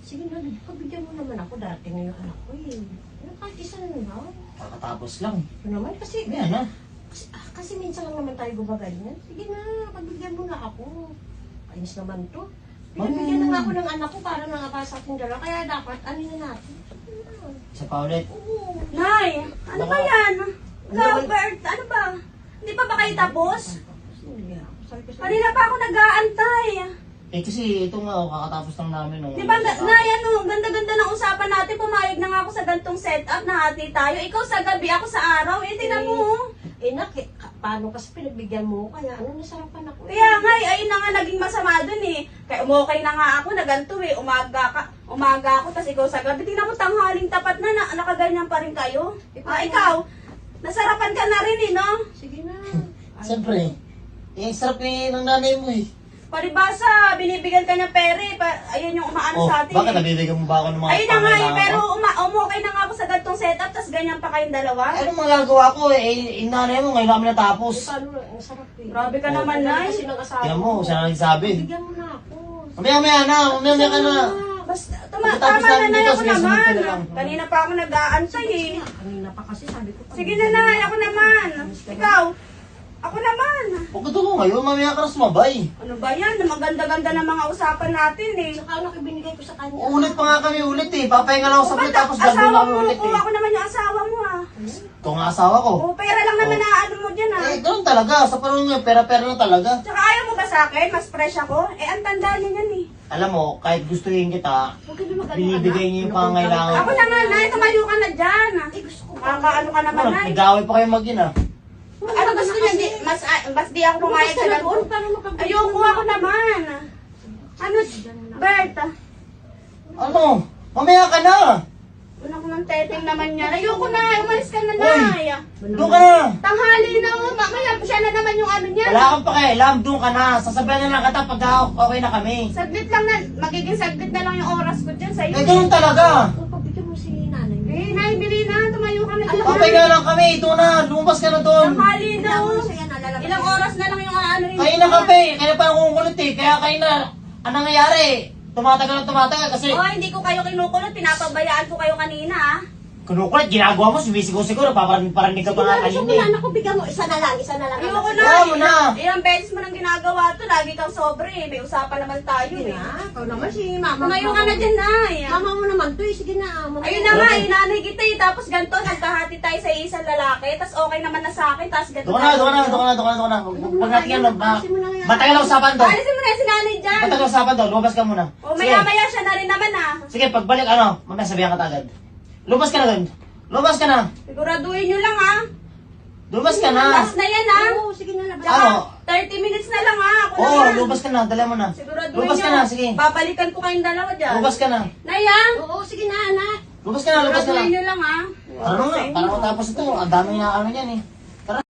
Sige na, pabigyan mo naman ako. Darating na yung anak ko eh. Kahit isa na naman. Kakatapos lang. Ito naman kasi, Yan na. kasi minsan lang naman tayo gumagalingan. Sige na, pabigyan mo na ako. Ayos naman to. Pinabigyan na nga ako ng anak ko para nangapa sa ating dalawa. Kaya dapat, ano na natin? Isa pa ulit. Oo. Nay, ano ba yan? Robert, ano ba? Hindi pa ba kayo tapos? Kanina pa ako nag-aantay. Eh kasi ito nga, kakatapos lang namin. Di ba, Nay, ano, ganda-ganda ng usapan natin. Pumayag na nga ako sa gantong setup na hati tayo. Ikaw sa gabi, ako sa araw. Eh, tingnan mo. Paano kasi pinagbigyan mo? Kaya ano, nasarapan ako. Kaya nga, ayun na nga naging masama dun eh. Kaya umokay na nga ako na ganito eh. Umaga ako, tas ikaw sa gabi. Tingnan mo, tanghaling tapat na, nakaganyan pa rin kayo. Ikaw, nasarapan ka na rin eh, no? Sige na. Siyempre, eh, sarap eh ng nanay mo eh. Palibasa, binibigyan ka niya pere. Ayun yung umaano Oh, sa atin bakit eh. nabibigyan mo ba ako ng mga Ayun na nga eh, pangailangan pero ko? umokay na nga ako sa gantong setup, tas ganyan pa kayong dalawa. Anong magagawa ko eh? Eh, nanay mo, ngayon kami natapos. Paano, ang sarap eh. Grabe ka naman, Nay. Nay. Kasi ng asawa Tingnan mo, siya na nagsabi. Bigyan mo na ako. Mamaya na, mamaya ka na. Basta, Pagkatapos tama na namin Nay, dito, ako sige, sunod ka naman. na lang. Kanina pa ako nag-aantay eh. Kanina pa kasi sabi ko. Sige na Nay, ako naman. Ikaw, ako naman. Pagkat ako ngayon, mamaya ka na sumabay. Ano ba yan? Maganda-ganda ng mga usapan natin eh. Saka ano ibinigay ko sa kanya. Ulit pa nga kami ulit eh. Papahinga lang ako sa Ba't tapos gagawin asawa na kami mo? ulit Kung eh. ako naman yung asawa mo ah. Ito nga asawa ko. O, pera lang naman na ano mo dyan ah. Eh, ganun talaga. Sa panahon ngayon, pera-pera na talaga. Tsaka ayaw mo ba sa akin? Mas fresh ako? Eh, ang tanda niya yan eh. Alam mo, kahit gustuhin kita, Huwag ka na mag-ano, binibigay anak. niyo yung pangangailangan Ako na nga, Nay. Tumayo ka na dyan. Eh, gusto ko. Makakaano ka naman, Nay. Nag-away pa kayo mag-ina. Ano gusto niya? Mas di ako pumayag sa doon ganun. para makabigyan. Ayoko ako naman. Ano, Bert? Ano? Mamaya ka na! Una ko ng teteng naman yan. Ayoko na. Umalis ka na, Uy! Nay. Doon ka na! Tanghali na. Mamaya siya na naman yung ano niya. Wala kang pakialam, doon ka na. Sasabihan na lang kita pag okay na kami. Saglit lang na. Magiging saglit na lang yung oras ko dyan sa'yo. Eh, ganun talaga. Pabigyan mo si nanay mo. Eh, Nay, bili na. Tumayo ka na dyan. Papahinga lang kami. Doon na. Lumabas ka na doon. Tanghali na. Ilang Ilang oras na lang yung ano yun. Kayo na kape. Kaya pa nakukulit eh. Kaya kayo na. Anong nangyayari? Tumatagal na tumatagal kasi Oh, hindi ko kayo kinukulot. Pinapabayaan ko kayo kanina ah. kinukulit, ginagawa mo, sumisigaw-sigaw, paparinig ka pa nga Gusto kanina mo eh. na, anak ko, bigyan mo. Isa na lang. Ayoko na. Wala mo na. Ilang beses mo nang ginagawa to. Lagi kang sobre eh. May usapan naman tayo Sige eh. na, ikaw naman si mama. Tumayo ka na dyan, Nay. Mama mo naman to eh. Sige na. Mama. Ayun na nga, inanay kita eh. Tapos ganito, nagkahati tayo sa isang lalaki. Tapos okay naman na sa akin. Tapos ganito. Doon ka na, doon ka na, doon ka na, doon ka na, doon ka na. Pag natin yan, matagal ang usapan doon. Alisin mo na si nanay dyan. Matagal ang usapan doon, lumabas ka muna. O Sige, maya-maya siya na rin naman ah. sige, pagbalik, mamaya sabihan ka agad. Lumabas ka na doon. Lumabas ka na. Siguraduhin nyo lang ah. Lumabas ka na. Last na yan ah. Oo, sige na. Ano? 30 minutes na lang ah. Ako na Oo, yan. lumabas ka na, dala mo na. Siguraduhin Lumabas ka nyo. na, sige. Babalikan ko kayong dalawa dyan. Lumabas ka na. Nay ah. Oo, sige na, anak. Lumabas ka na, lumabas ka na. Siguraduhin nyo lang ah. Ano nga, para matapos ito, ang dami na ano yan eh.